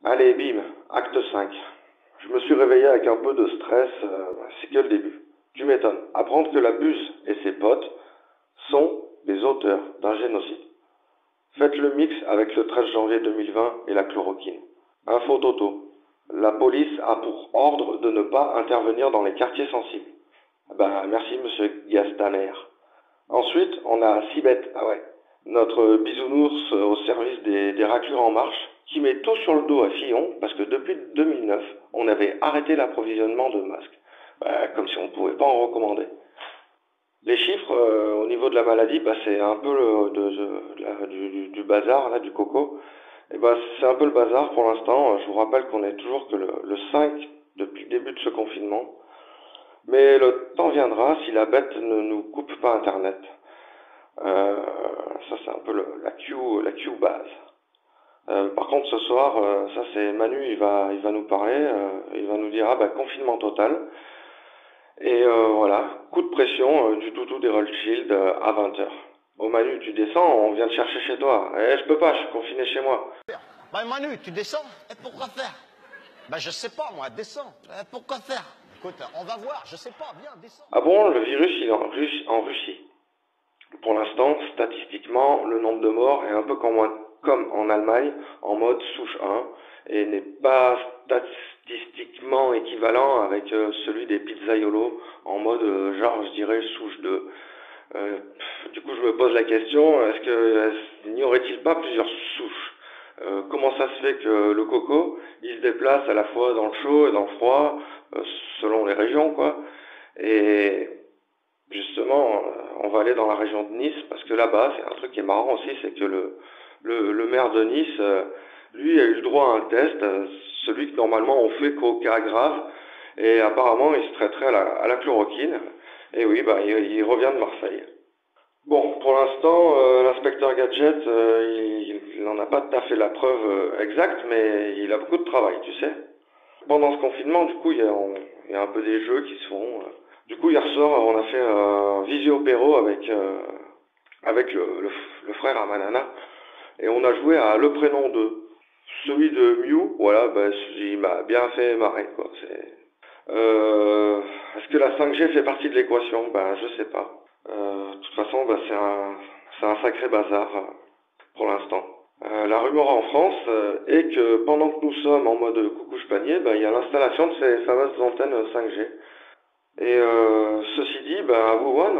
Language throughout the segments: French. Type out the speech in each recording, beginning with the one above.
Allez, bim, acte 5. Je me suis réveillé avec un peu de stress, c'est que le début. Tu m'étonnes. Apprendre que la Buse et ses potes sont les auteurs d'un génocide. Faites le mix avec le 13 janvier 2020 et la chloroquine. Info Toto. La police a pour ordre de ne pas intervenir dans les quartiers sensibles. Ben, merci monsieur Gastaner. Ensuite, on a Sibeth, ah ouais, notre bisounours au service des raclures en marche, qui met tout sur le dos à Fillon, parce que depuis 2009, on avait arrêté l'approvisionnement de masques. Comme si on ne pouvait pas en recommander. Les chiffres au niveau de la maladie, c'est un peu du bazar, là, du coco. Et c'est un peu le bazar pour l'instant. Je vous rappelle qu'on est toujours que le 5 depuis le début de ce confinement. Mais le temps viendra si la bête ne nous coupe pas Internet. Ça c'est un peu la Q base. Par contre ce soir, ça c'est Manu, il va nous parler, il va nous dire confinement total. Et voilà, coup de pression du toutou des Rothschild à 20h. Bon Manu, tu descends, on vient te chercher chez toi. Je peux pas, je suis confiné chez moi. Manu, tu descends? Et pourquoi faire? Je sais pas moi, descends. Pourquoi faire? Écoute, on va voir, je sais pas, viens, descends. Ah bon, le virus il est en Russie. Pour l'instant, statistiquement, le nombre de morts est un peu comme en Allemagne, en mode souche 1, et n'est pas statistiquement équivalent avec celui des pizzaiolos, en mode genre, je dirais, souche 2. Du coup, je me pose la question, n'y aurait-il pas plusieurs souches? Comment ça se fait que le coco, il se déplace à la fois dans le chaud et dans le froid, selon les régions, quoi. Et justement, on va aller dans la région de Nice, parce que là-bas, c'est un truc qui est marrant aussi, c'est que le maire de Nice, lui, a eu le droit à un test, celui que normalement on fait qu'au cas grave, et apparemment il se traiterait à la chloroquine, et oui, il revient de Marseille. Bon, pour l'instant, l'inspecteur Gadget, il n'en a pas tout à fait la preuve exacte, mais il a beaucoup de travail, tu sais. Pendant ce confinement, du coup, il y a un peu des jeux qui se font. Du coup, hier soir, on a fait un visio-péro avec le frère à Manana, et on a joué à Le Prénom 2. Celui de Mew, voilà, il m'a bien fait marrer, quoi. Est-ce que la 5G fait partie de l'équation? Je sais pas. De toute façon, c'est un sacré bazar pour l'instant. La rumeur en France est que pendant que nous sommes en mode coucouche panier, il y a l'installation de ces fameuses antennes 5G. Et ceci dit, à Wuhan,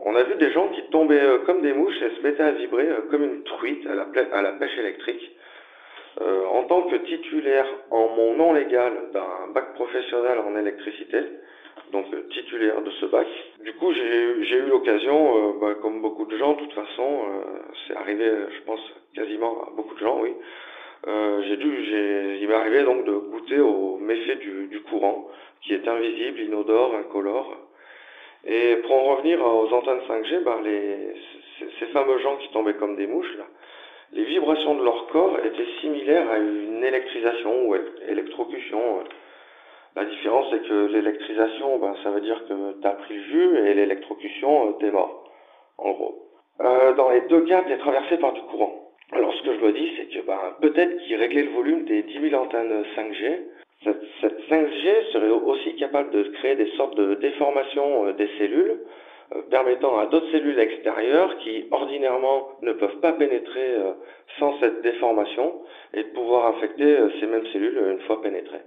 on a vu des gens qui tombaient comme des mouches et se mettaient à vibrer comme une truite à la pêche électrique. En tant que titulaire en mon nom légal d'un bac professionnel en électricité, donc titulaire de ce bac. Du coup, j'ai eu l'occasion, comme beaucoup de gens, de toute façon, c'est arrivé, je pense, quasiment à beaucoup de gens, oui. Il m'est arrivé donc de goûter aux méfaits du courant, qui est invisible, inodore, incolore. Et pour en revenir aux antennes 5G, ces fameux gens qui tombaient comme des mouches, là, les vibrations de leur corps étaient similaires à une électrisation ou électrocution. La différence, c'est que l'électrisation, ça veut dire que tu as pris le jus, et l'électrocution, t'es mort, en gros. Dans les deux cas, tu es traversé par du courant. Alors, ce que je me dis, c'est que peut-être qu'ils réglaient le volume des 10 000 antennes 5G. Cette 5G serait aussi capable de créer des sortes de déformations des cellules, permettant à d'autres cellules extérieures qui, ordinairement, ne peuvent pas pénétrer sans cette déformation, et de pouvoir infecter ces mêmes cellules une fois pénétrées.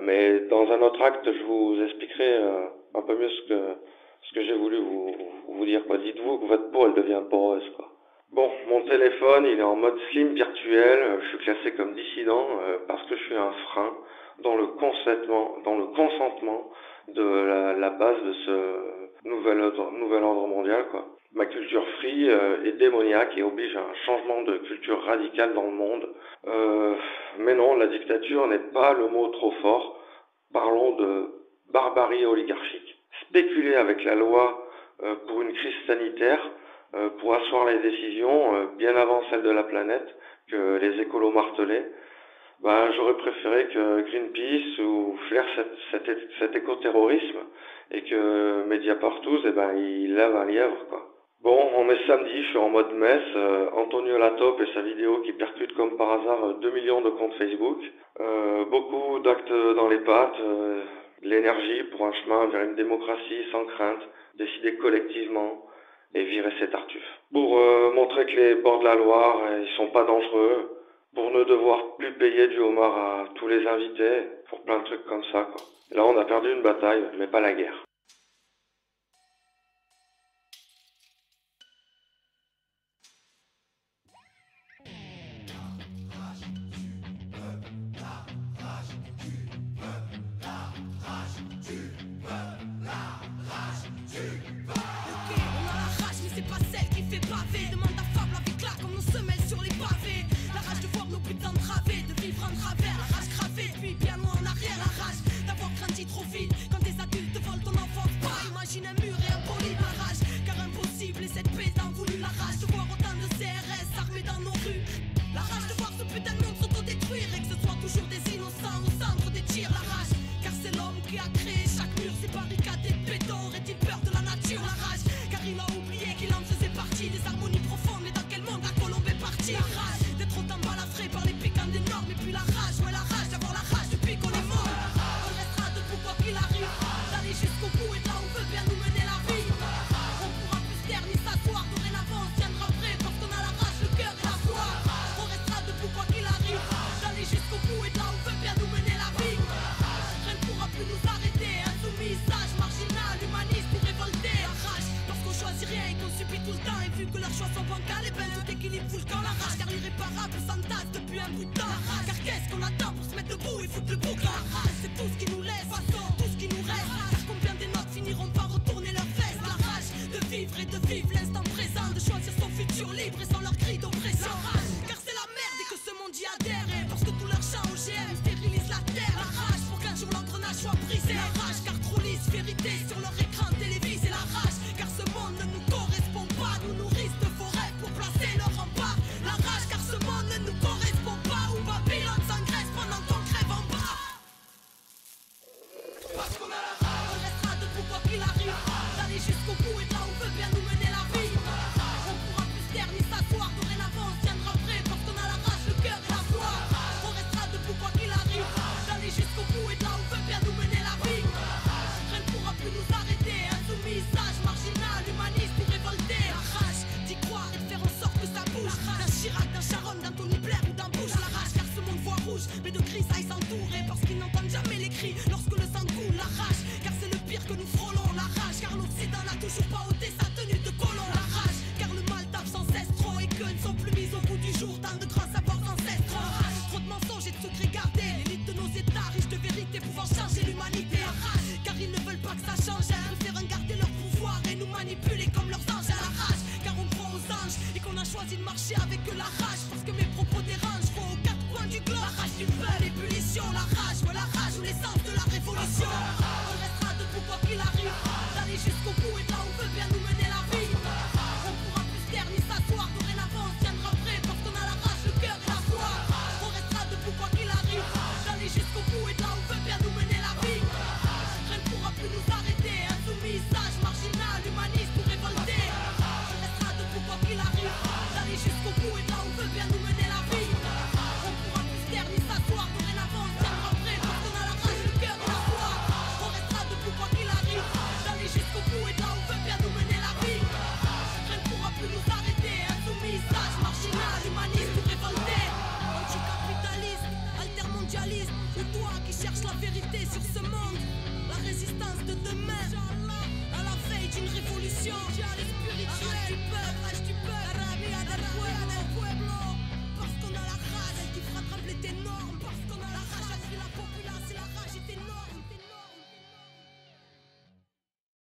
Mais dans un autre acte, je vous expliquerai un peu mieux ce que j'ai voulu vous dire, quoi. Dites-vous que votre peau, elle devient poreuse, quoi. Bon, mon téléphone, il est en mode slim virtuel. Je suis classé comme dissident parce que je suis un frein dans le consentement de la base de ce nouvel ordre mondial, quoi. Ma culture free est démoniaque et oblige à un changement de culture radicale dans le monde. Mais non, la dictature n'est pas le mot trop fort. Parlons de barbarie oligarchique. Spéculer avec la loi pour une crise sanitaire, pour asseoir les décisions bien avant celle de la planète que les écolos martelaient, j'aurais préféré que Greenpeace ou Flair cet écoterrorisme et que Mediapart 12, il lave un lièvre, quoi. Bon, on est samedi, je suis en mode messe. Antonio Latop et sa vidéo qui percute comme par hasard 2 millions de comptes Facebook. Beaucoup d'actes dans les pattes, de l'énergie pour un chemin vers une démocratie sans crainte, décider collectivement et virer ces tartuffes. Pour montrer que les bords de la Loire, ils sont pas dangereux, pour ne devoir plus payer du homard à tous les invités, pour plein de trucs comme ça, quoi. Et là, on a perdu une bataille, mais pas la guerre. Arrache du peuple, arrache du